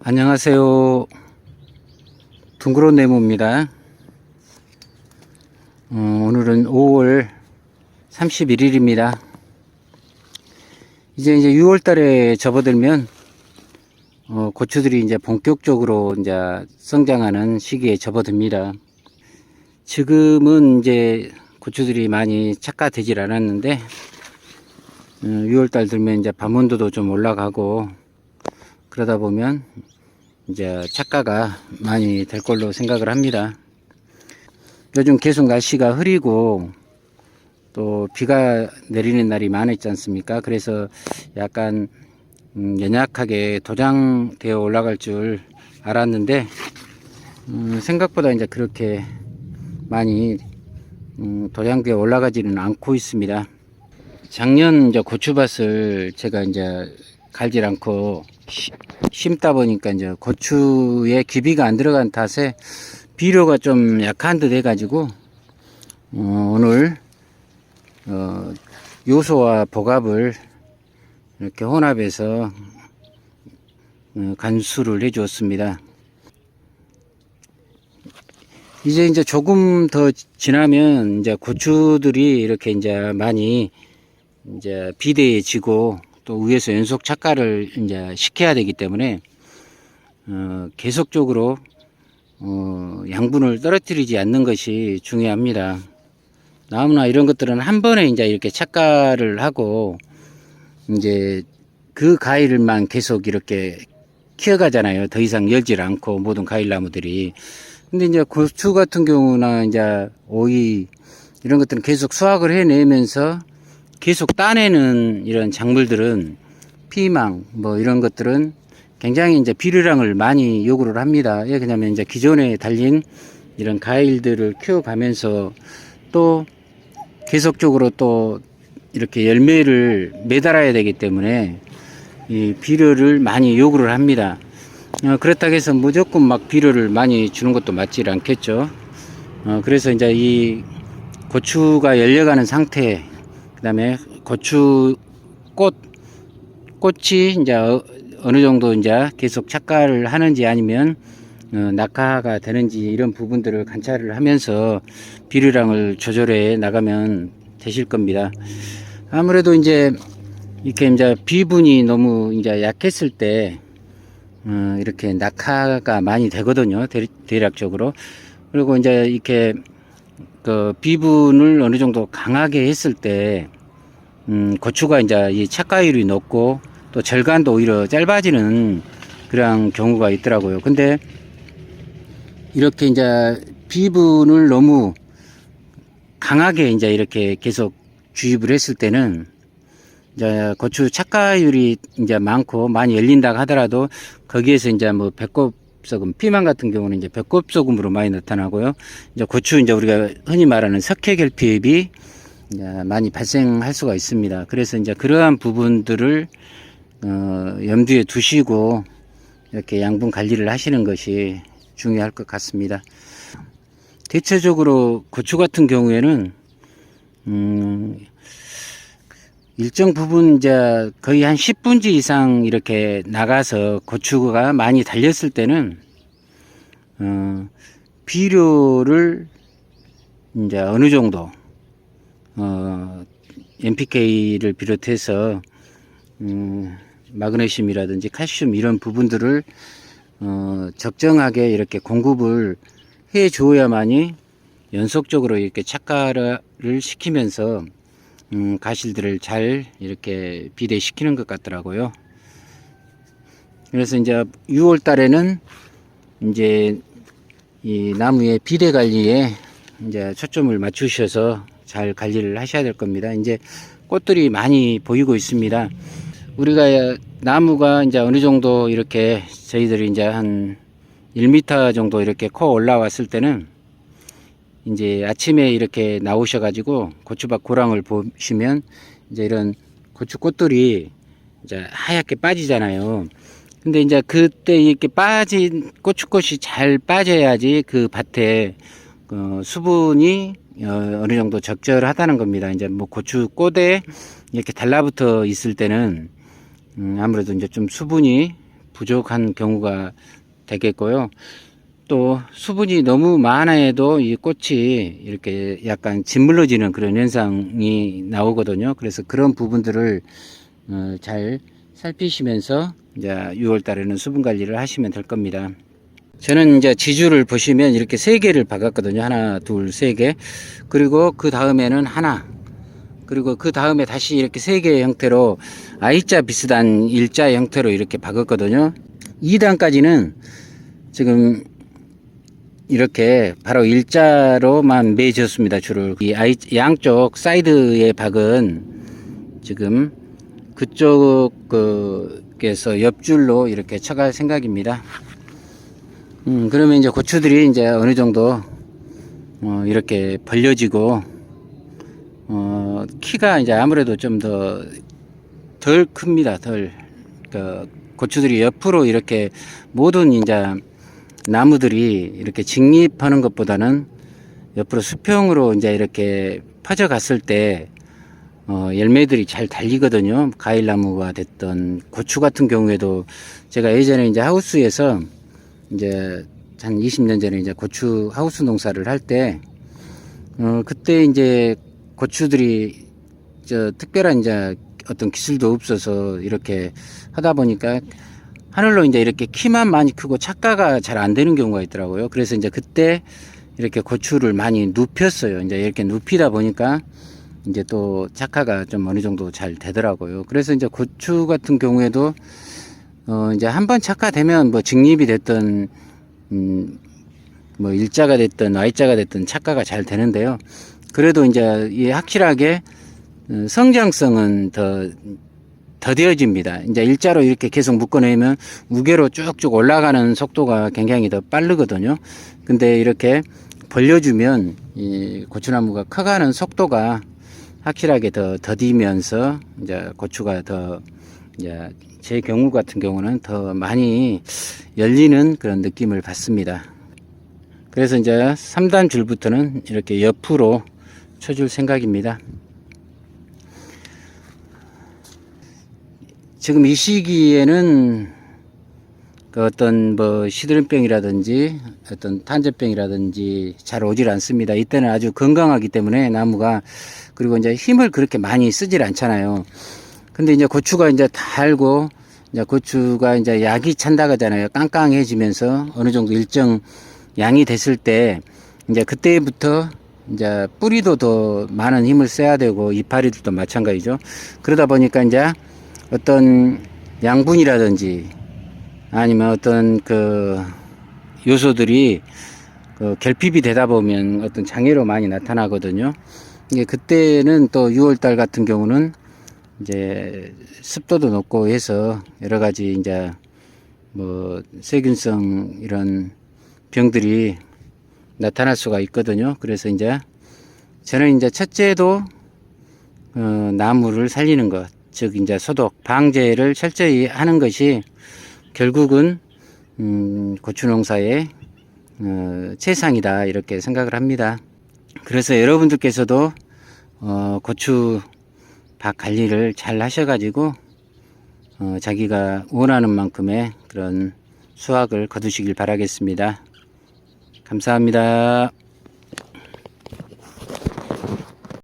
안녕하세요. 둥그런 네모입니다. 오늘은 5월 31일입니다. 이제 6월 달에 접어들면 고추들이 이제 본격적으로 이제 성장하는 시기에 접어듭니다. 지금은 이제 고추들이 많이 착화되질 않았는데 6월 달 들면 이제 밤온도도 좀 올라가고 그러다 보면 이제 착과가 많이 될 걸로 생각을 합니다. 요즘 계속 날씨가 흐리고 또 비가 내리는 날이 많았지 않습니까? 그래서 약간 연약하게 도장되어 올라갈 줄 알았는데 생각보다 이제 그렇게 많이 도장되어 올라가지는 않고 있습니다. 작년 이제 고추밭을 제가 이제 갈질 않고 심다 보니까 이제 고추에 기비가 안 들어간 탓에 비료가 좀 약한 듯 해가지고 오늘 요소와 복합을 이렇게 혼합해서 간수를 해 주었습니다. 이제 조금 더 지나면 이제 고추들이 이렇게 이제 많이 이제 비대해지고 또 위에서 연속 착과를 이제 시켜야 되기 때문에 계속적으로 양분을 떨어뜨리지 않는 것이 중요합니다. 나무나 이런 것들은 한 번에 이제 이렇게 착과를 하고 이제 그 과일만 계속 이렇게 키워가잖아요. 더 이상 열질 않고 모든 과일 나무들이. 근데 이제 고추 같은 경우나 이제 오이 이런 것들은 계속 수확을 해내면서 계속 따내는 이런 작물들은 피망 뭐 이런 것들은 굉장히 이제 비료량을 많이 요구를 합니다. 예, 왜냐면 이제 기존에 달린 이런 과일들을 키워가면서 또 계속적으로 또 이렇게 열매를 매달아야 되기 때문에 이 비료를 많이 요구를 합니다. 그렇다고 해서 무조건 막 비료를 많이 주는 것도 맞지 않겠죠. 그래서 이제 이 고추가 열려가는 상태, 그 다음에 고추 꽃이 이제 어느 정도 이제 계속 착과를 하는지 아니면 낙하가 되는지 이런 부분들을 관찰을 하면서 비료량을 조절해 나가면 되실 겁니다. 아무래도 이제 이렇게 이제 비분이 너무 이제 약했을 때 이렇게 낙하가 많이 되거든요. 대략적으로. 그리고 이제 이렇게 그 비분을 어느 정도 강하게 했을 때 고추가 이제 이 착과율이 높고 또 절간도 오히려 짧아지는 그런 경우가 있더라고요. 근데 이렇게 이제 비분을 너무 강하게 이제 이렇게 계속 주입을 했을 때는 이제 고추 착과율이 이제 많고 많이 열린다고 하더라도 거기에서 이제 뭐 배꼽소금, 피망 같은 경우는 이제 배꼽소금으로 많이 나타나고요. 이제 고추 이제 우리가 흔히 말하는 석회결핍이 많이 발생할 수가 있습니다. 그래서 이제 그러한 부분들을 염두에 두시고 이렇게 양분 관리를 하시는 것이 중요할 것 같습니다. 대체적으로 고추 같은 경우에는 일정 부분 이제 거의 한 10분지 이상 이렇게 나가서 고추가 많이 달렸을 때는 비료를 이제 어느 정도 NPK를 비롯해서 마그네슘이라든지 칼슘 이런 부분들을 적정하게 이렇게 공급을 해 줘야만이 연속적으로 이렇게 착과를 시키면서 가실들을 잘 이렇게 비대시키는 것 같더라고요. 그래서 이제 6월 달에는 이제 이 나무의 비대 관리에 이제 초점을 맞추셔서 잘 관리를 하셔야 될 겁니다. 이제 꽃들이 많이 보이고 있습니다. 우리가 나무가 이제 어느 정도 이렇게 저희들이 이제 한 1m 정도 이렇게 커 올라왔을 때는 이제 아침에 이렇게 나오셔 가지고 고추밭 고랑을 보시면 이제 이런 고추 꽃들이 이제 하얗게 빠지잖아요. 근데 이제 그때 이렇게 빠진 고추꽃이 잘 빠져야지 그 밭에 수분이 어느 정도 적절하다는 겁니다. 이제 뭐 고추 꽃에 이렇게 달라붙어 있을 때는 아무래도 이제 좀 수분이 부족한 경우가 되겠고요. 또 수분이 너무 많아도 이 꽃이 이렇게 약간 짓물러지는 그런 현상이 나오거든요. 그래서 그런 부분들을 잘 살피시면서 이제 6월 달에는 수분 관리를 하시면 될 겁니다. 저는 이제 지주를 보시면 이렇게 3개를 박았거든요. 하나, 둘, 3개. 그리고 그 다음에는 하나. 그리고 그 다음에 다시 이렇게 3개의 형태로 I자 비슷한 일자 형태로 이렇게 박았거든요. 2단까지는 지금 이렇게 바로 일자로만 매졌습니다. 줄을. 이 양쪽 사이드에 박은 지금 그쪽에서 옆줄로 이렇게 쳐갈 생각입니다. 그러면 이제 고추들이 이제 어느 정도 이렇게 벌려지고 키가 이제 아무래도 좀 덜 큽니다. 고추들이 옆으로 이렇게 모든 이제 나무들이 이렇게 직립하는 것보다는 옆으로 수평으로 이제 이렇게 퍼져 갔을 때 열매들이 잘 달리거든요. 과일나무가 됐던 고추 같은 경우에도 제가 예전에 이제 하우스에서 이제 한 20년 전에 이제 고추 하우스 농사를 할 때 그때 이제 고추들이 특별한 이제 어떤 기술도 없어서 이렇게 하다 보니까 하늘로 이제 이렇게 키만 많이 크고 착과가 잘 안 되는 경우가 있더라고요. 그래서 이제 그때 이렇게 고추를 많이 눕혔어요. 이제 이렇게 눕히다 보니까 이제 또 착과가 좀 어느 정도 잘 되더라고요. 그래서 이제 고추 같은 경우에도 이제 한번 착과되면 뭐 직립이 됐던 뭐 일자가 됐든 Y자가 됐든 착과가 잘 되는데요. 그래도 이제 이 확실하게 성장성은 더뎌집니다. 이제 일자로 이렇게 계속 묶어내면 우계로 쭉쭉 올라가는 속도가 굉장히 더 빠르거든요. 근데 이렇게 벌려주면 이 고추나무가 커가는 속도가 확실하게 더 더디면서 이제 고추가 이제 제 경우 같은 경우는 더 많이 열리는 그런 느낌을 받습니다. 그래서 이제 3단 줄부터는 이렇게 옆으로 쳐줄 생각입니다. 지금 이 시기에는 그 어떤 뭐 시드름병이라든지 어떤 탄저병이라든지 잘 오질 않습니다. 이때는 아주 건강하기 때문에 나무가, 그리고 이제 힘을 그렇게 많이 쓰질 않잖아요. 근데 이제 고추가 이제 달고 이제 고추가 이제 약이 찬다고 하잖아요. 깡깡해지면서 어느 정도 일정 양이 됐을 때 이제 그때부터 이제 뿌리도 더 많은 힘을 써야 되고 이파리들도 마찬가지죠. 그러다 보니까 이제 어떤 양분이라든지 아니면 어떤 그 요소들이 그 결핍이 되다 보면 어떤 장애로 많이 나타나거든요. 이게 그때는 또 6월달 같은 경우는 이제 습도도 높고 해서 여러 가지 이제 뭐 세균성 이런 병들이 나타날 수가 있거든요. 그래서 이제 저는 이제 첫째도 나무를 살리는 것, 즉 이제 소독 방제를 철저히 하는 것이 결국은 고추 농사의 최상이다 이렇게 생각을 합니다. 그래서 여러분들께서도 고추 밭 관리를 잘 하셔가지고 자기가 원하는 만큼의 그런 수확을 거두시길 바라겠습니다. 감사합니다.